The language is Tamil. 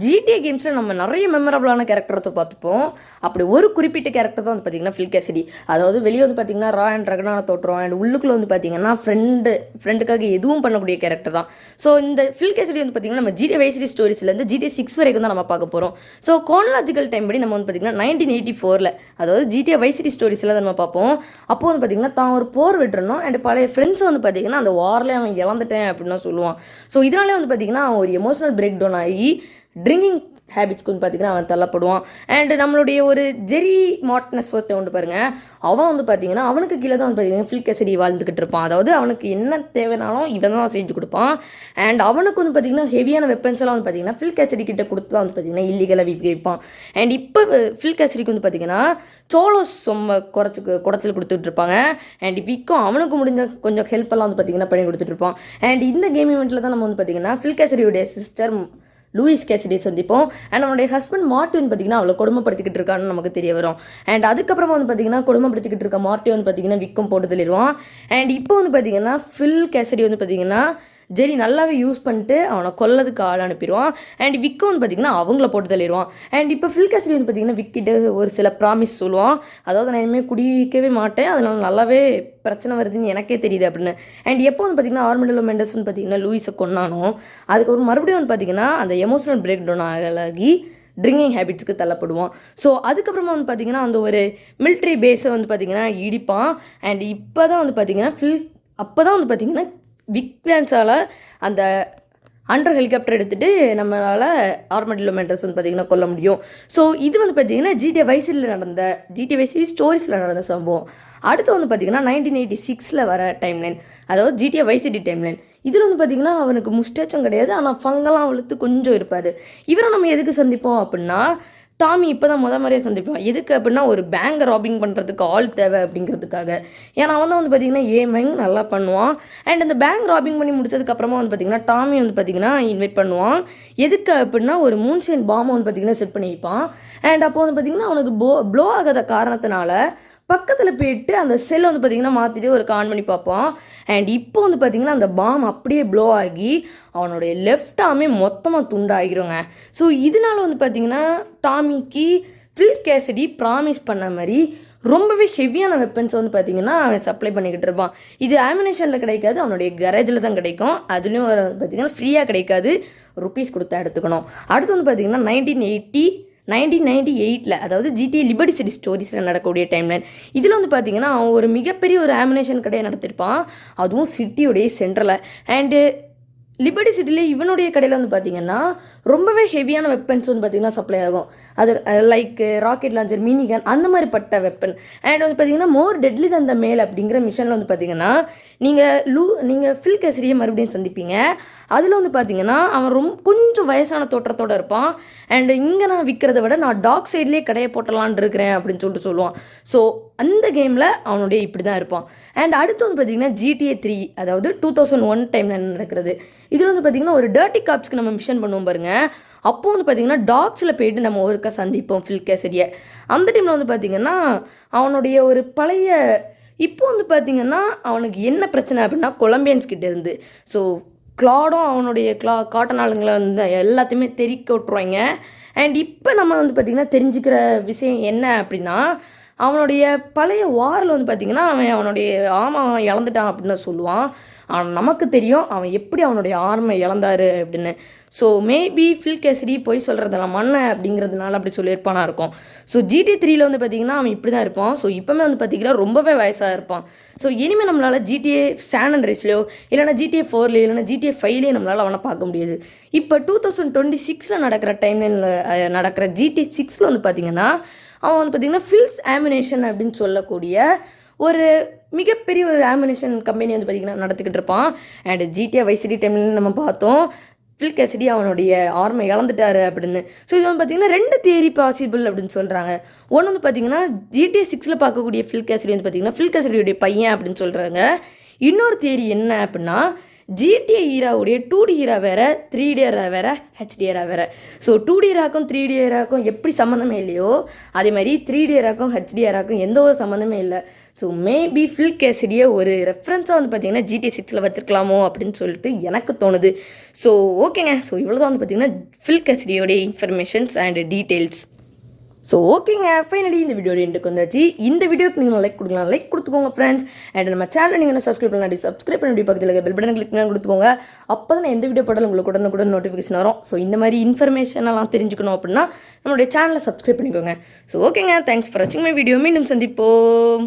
ஜிடிஏ கேம்ஸில் நம்ம நிறைய மெமரபிளான கேரக்டர்ஸை பார்த்துப்போம். அப்படி ஒரு குறிப்பிட்ட கேரக்டர் தான் வந்து பார்த்திங்கன்னா ஃபில் கேசிடி. அதாவது வெளியே வந்து பார்த்திங்கன்னா ரா அண்ட் ரகனான தோற்றம் அண்ட் உள்ளுக்குள்ளே வந்து பார்த்திங்கன்னா ஃப்ரெண்டுக்காக எதுவும் பண்ணக்கூடிய கேரக்டர் தான். ஸோ இந்த ஃபில் கேசிடி வந்து பார்த்திங்கன்னா நம்ம ஜிடிஏ வைசிடி ஸ்டோரிஸ்லேருந்து ஜிடிஏ 6 வரைக்கும் தான் நம்ம பார்க்க போகிறோம். ஸோ குரோனாலஜிக்கல் டைம் படி நம்ம வந்து பார்த்திங்கன்னா 1984 அதாவது ஜிடிஏ வைசிடி ஸ்டோரிஸில் தான் நம்ம பார்ப்போம். அப்போது வந்து பார்த்திங்கன்னா தான் ஒரு போர் விட்டுறணும் அண்ட் பழைய ஃப்ரெண்ட்ஸ் வந்து பார்த்திங்கன்னா அந்த வாரில் அவன் இழந்துட்டேன் அப்படின்னு தான் சொல்லுவான். ஸோ இதனாலே வந்து பார்த்திங்கன்னா அவன் ஒரு எமோஷனல் பிரேக் டவுன் ஆகி ட்ரிங்கிங் ஹேபிட்ஸ்க்கு வந்து பார்த்திங்கன்னா அவன் தள்ளப்படுவான். அண்டு நம்மளுடைய ஒரு ஜெரி மார்ட்னஸ் ஒருத்தன் வந்து பாருங்கள், அவன் வந்து பார்த்திங்கன்னா அவனுக்கு கீழே தான் வந்து பார்த்திங்கன்னா ஃபில் கேசிடி வாழ்ந்துக்கிட்டு இருப்பான். அதாவது அவனுக்கு என்ன தேவைனாலும் இவன் தான் செஞ்சு கொடுப்பான். அண்ட் அவனுக்கு வந்து பார்த்திங்கன்னா ஹெவியான வெப்பன்ஸ் எல்லாம் வந்து பார்த்திங்கன்னா ஃபில் கேசிடி கிட்ட கொடுத்து தான் வந்து பார்த்திங்கன்னா இல்லீகலாக விற்பான். அண்ட் இப்போ ஃபில் கேசிடிக்கு வந்து பார்த்திங்கன்னா சோலோஸ் ரொம்ப குடத்தில் கொடுத்துட்டு இருப்பாங்க. அண்ட் விக்கும் அவனுக்கு முடிஞ்ச கொஞ்சம் ஹெல்ப்பெல்லாம் வந்து பார்த்திங்கன்னா பண்ணி கொடுத்துட்டு இருப்பான். அண்ட் இந்த கேம் ஈவெண்ட்டில் தான் நம்ம வந்து பார்த்திங்கன்னா ஃபில் கேசிடியோடைய சிஸ்டர் லூயிஸ் கேசிடி சந்திப்போம். அண்ட் அவனுடைய ஹஸ்பண்ட் மார்ட்டி வந்து பார்த்திங்கன்னா அவளை கொடுமைப்படுத்திக்கிட்டு இருக்கான்னு நமக்கு தெரிய வரும். அண்ட் அதுக்கப்புறமா வந்து பார்த்திங்கன்னா கொடுமைப்படுத்திக்கிட்டு இருக்க மார்ட்டி வந்து பார்த்திங்கன்னா விக்கும் போட்டு தள்ளிடுவான். அண்ட் இப்போ வந்து பார்த்திங்கன்னா ஃபில் கேசிடி வந்து பார்த்திங்கன்னா ஜெரி நல்லாவே யூஸ் பண்ணிட்டு அவனை கொல்லதுக்கு ஆள் அனுப்பிடுவான். அண்ட் விக்கும் வந்து பார்த்திங்கன்னா அவங்கள போட்டு தள்ளிடுவான். அண்ட் இப்போ ஃபில் கேசிடி வந்து பார்த்திங்கன்னா விக்கிட்ட ஒரு சில ப்ராமிஸ் சொல்லுவான். அதாவது நான் இனிமேல் குடிக்கவே மாட்டேன், அதனால நல்லாவே பிரச்சனை வருதுன்னு எனக்கே தெரியுது அப்படின்னு. அண்ட் எப்போ வந்து பார்த்திங்கன்னா ஆர்மெண்டலோ மெண்டஸ் வந்து பார்த்திங்கன்னா லூயிஸை கொன்னானோ அதுக்கப்புறம் மறுபடியும் வந்து பார்த்திங்கன்னா அந்த எமோஷனல் பிரேக் டவுன் ஆகி ட்ரிங்கிங் ஹேபிட்ஸுக்கு தள்ளப்படுவான். ஸோ அதுக்கப்புறமா வந்து பார்த்திங்கன்னா அந்த ஒரு மிலிட்ரி பேஸை வந்து பார்த்திங்கன்னா இடிப்பான். அண்ட் இப்போ தான் வந்து பார்த்திங்கன்னா அப்போ தான் வந்து பார்த்திங்கன்னா விக்வேன்ஸால் அந்த அண்டர் ஹெலிகாப்டர் எடுத்துகிட்டு நம்மளால் ஆர்மெண்டலோ மெண்டஸ் வந்து பார்த்திங்கன்னா கொல்ல முடியும். ஸோ இது வந்து பார்த்திங்கன்னா ஜிடிஏ வைசிடி ஸ்டோரிஸில் நடந்த சம்பவம். அடுத்து வந்து பார்த்திங்கன்னா 1986 வர டைம்லைன், அதாவது ஜிடிஏ வைசிடி டைம்லைன். இதில் வந்து பார்த்திங்கன்னா அவனுக்கு முஸ்டேச்சும் கிடையாது, ஆனால் ஃபங்கெல்லாம் அவளுக்கு கொஞ்சம் இருப்பார். இவரை நம்ம எதுக்கு சந்திப்போம் அப்படின்னா டாமி இப்போ தான் மாதிரியே சந்திப்பான். எதுக்கு அப்படின்னா ஒரு பேங்கை ராபிங் பண்ணுறதுக்கு ஆள் தேவை அப்படிங்கிறதுக்காக. ஏன்னா அவன் தான் வந்து பார்த்திங்கன்னா ஏமங் நல்லா பண்ணுவான். அண்ட் அந்த பேங்க் ராபிங் பண்ணி முடிச்சதுக்கப்புறமா வந்து பார்த்திங்கன்னா டாமி வந்து பார்த்திங்கன்னா இன்வைட் பண்ணுவான். எதுக்கு அப்படின்னா ஒரு மூன்ஷைன் பாம்பை வந்து பார்த்திங்கன்னா செட் பண்ணி வைப்பான். அண்ட் அப்போ வந்து பார்த்திங்கன்னா அவனுக்கு ப்ளோ ஆகாத காரணத்தினால பக்கத்தில் போயிட்டு அந்த செல்லை வந்து பார்த்திங்கன்னா மாற்றிட்டு ஒரு ஆன் பண்ணி பார்ப்பான். அண்ட் இப்போ வந்து பார்த்திங்கன்னா அந்த பாம் அப்படியே ப்ளோ ஆகி அவனுடைய லெஃப்ட் ஆர்மே மொத்தமாக துண்டாகிடுங்க. ஸோ இதனால வந்து பார்த்திங்கன்னா டாமிக்கு ஃபில் கேசிடி ப்ராமிஸ் பண்ண மாதிரி ரொம்பவே ஹெவியான வெப்பன்ஸை வந்து பார்த்திங்கன்னா அவன் சப்ளை பண்ணிக்கிட்டு இருப்பான். இது ஆமினேஷனில் கிடைக்காது, அவனுடைய கரேஜில் தான் கிடைக்கும். அதுலேயும் பார்த்திங்கன்னா ஃப்ரீயாக கிடைக்காது, ருப்பீஸ் கொடுத்தா எடுத்துக்கணும். அடுத்து வந்து பார்த்திங்கன்னா 1998 அதாவது ஜிடிஏ லிபர்டி சிட்டி ஸ்டோரிஸில் நடக்கக்கூடிய டைம்லைன். இதில் வந்து பார்த்திங்கன்னா அவன் ஒரு மிகப்பெரிய ஒரு ஆமினேஷன் கடையை நடத்திருப்பான், அதுவும் சிட்டியோடைய சென்ட்ரலில். அண்டு லிபர்டி சிட்டியில் இவனுடைய கடையில் வந்து பார்த்திங்கன்னா ரொம்பவே ஹெவியான வெப்பன்ஸ் வந்து பார்த்திங்கன்னா சப்ளை ஆகும். அது லைக் ராக்கெட் லான்ச்சர், மினிகன், அந்த மாதிரி பட்ட வெப்பன். அண்ட் வந்து பார்த்திங்கன்னா மோர் டெட்லி தன் த மேல் அப்படிங்கிற மிஷனில் வந்து பார்த்திங்கன்னா நீங்கள் ஃபில் கேசிடியை மறுபடியும் சந்திப்பீங்க. அதில் வந்து பார்த்திங்கன்னா அவன் கொஞ்சம் வயசான தோற்றத்தோடு இருப்பான். அண்டு இங்கே நான் விற்கிறத விட நான் டாக் சைட்லேயே கடையை போட்டலான் இருக்கிறேன் அப்படின்னு சொல்லுவான். ஸோ அந்த கேமில் அவனுடைய இப்படி தான் இருப்பான். அண்ட் அடுத்து வந்து பார்த்திங்கன்னா ஜிடிஏ 3 அதாவது 2001 டைமில் நடக்கிறது. இதில் வந்து பார்த்திங்கன்னா ஒரு டர்ட்டி காப்ஸ்க்கு நம்ம மிஷன் பண்ணுவோம் பாருங்கள். அப்போது வந்து பார்த்திங்கன்னா டாக்ஸில் போயிட்டு நம்ம ஒருக்கா சந்திப்போம் ஃபில் கேசிடியை. அந்த டைமில் வந்து பார்த்திங்கன்னா அவனுடைய ஒரு பழைய இப்போ வந்து பார்த்திங்கன்னா அவனுக்கு என்ன பிரச்சனை அப்படின்னா கொலம்பியன்ஸ் கிட்டே இருந்து ஸோ கிளாடும் அவனுடைய காட்டன் ஆளுங்களை வந்து எல்லாத்தையுமே தெறிக்க விட்ருவாங்க. அண்ட் இப்போ நம்ம வந்து பார்த்திங்கன்னா தெரிஞ்சுக்கிற விஷயம் என்ன அப்படின்னா அவனுடைய பழைய வாரில் வந்து பார்த்திங்கன்னா அவனுடைய அவன் இழந்துட்டான் அப்படின்னு சொல்லுவான். ஆனால் நமக்கு தெரியும் அவன் எப்படி அவனுடைய ஆர்மை இழந்தார் அப்படின்னு. ஸோ மேபி ஃபில் கேசிடி போய் சொல்கிறதெல்லாம் மண்ணை அப்படிங்கிறதுனால அப்படி சொல்லியிருப்பானா இருக்கும். ஸோ ஜிடிஏ 3 வந்து பார்த்திங்கன்னா அவன் இப்படி தான் இருப்பான். ஸோ இப்போமே வந்து பார்த்திங்கன்னா ரொம்பவே வயசாக இருப்பான். ஸோ இனிமேல் நம்மளால் ஜிடிஏ சான் அண்ட்ரீஸ்லையோ இல்லைனா ஜிடிஏ 4லையோ இல்லைனா ஜிடிஏ 5லையோ நம்மளால் அவனை பார்க்க முடியாது. இப்போ 2026 நடக்கிற டைம்லைனில் நடக்கிற ஜிடிஏ 6 வந்து பார்த்திங்கன்னா அவன் வந்து பார்த்திங்கன்னா ஃபில்ஸ் ஆமினேஷன் அப்படின்னு சொல்லக்கூடிய ஒரு மிகப்பெரிய ஒரு ஆமினேஷன் கம்பெனி வந்து பார்த்திங்கன்னா நடத்திக்கிட்டு இருப்பான். அண்ட் ஜிடிஏ வைசிடி டைம்ல நம்ம பார்த்தோம் ஃபில் கேசிடி அவனுடைய ஆர்மை இழந்துட்டாரு அப்படின்னு. ஸோ இது வந்து பார்த்திங்கன்னா 2 தியரி பாசிபிள் அப்படின்னு சொல்கிறாங்க. ஒன்று வந்து பார்த்திங்கன்னா ஜிடிஏ 6 பார்க்கக்கூடிய ஃபில் கேசிடி வந்து பார்த்திங்கன்னா ஃபில் கேசிடியோடைய பையன் அப்படின்னு சொல்கிறாங்க. இன்னொரு தியரி என்ன அப்படின்னா ஜிடிஏ ஈராவுடைய 2D ஈரா வேறு, 3D ஈரா வேறு, HD ஈரா வேறு. ஸோ 2D ஈராக்கும் 3D ஈராக்கும் எப்படி சம்மந்தமே இல்லையோ அதே மாதிரி 3D ஈராக்கும் HD ஈராக்கும் எந்த ஒரு சம்மந்தமே இல்லை. ஸோ மேபி ஃபில் கேசடியை ஒரு ரெஃபரன்ஸாக வந்து பார்த்திங்கன்னா GTA 6 வச்சுருக்கலாமோ அப்படின்னு சொல்லிட்டு எனக்கு தோணுது. ஸோ ஓகேங்க. ஸோ இவ்வளோ தான் வந்து பார்த்திங்கன்னா ஃபில் கேசடியோடைய இன்ஃபர்மேஷன்ஸ் அண்ட் டீட்டெயில்ஸ். ஸோ ஓகேங்க, ஃபைனலி இந்த வீடியோட எண்டுக்கு வந்தாச்சு. இந்த வீடியோக்கு நீங்கள் லைக் கொடுக்கலாம், லைக் கொடுத்துக்கோங்க ஃப்ரெண்ட்ஸ். அண்ட் நம்ம சேனல் நீங்கள் சப்ஸ்கிரைப் பண்ணலாம், சப்ஸ்கிரைப் பண்ணி பக்கத்தில் இருக்க பெல் பட்டன் கிளிக் பண்ணி கொடுத்துக்கோங்க. அப்போ தான் எந்த வீடியோ போட்டாலும் உங்களுக்கு உடனுக்குடன் நோட்டிஃபிகேஷன் வரும். ஸோ இந்த மாதிரி இன்ஃபர்மேஷன் எல்லாம் தெரிஞ்சுக்கணும் அப்படின்னா நம்மளுடைய சேனலை சப்ஸ்கிரைப் பண்ணிக்கோங்க. ஸோ ஓகேங்க, தேங்க்ஸ் ஃபார் வாட்சிங் மை வீடியோ. மீண்டும் சந்திப்போம்.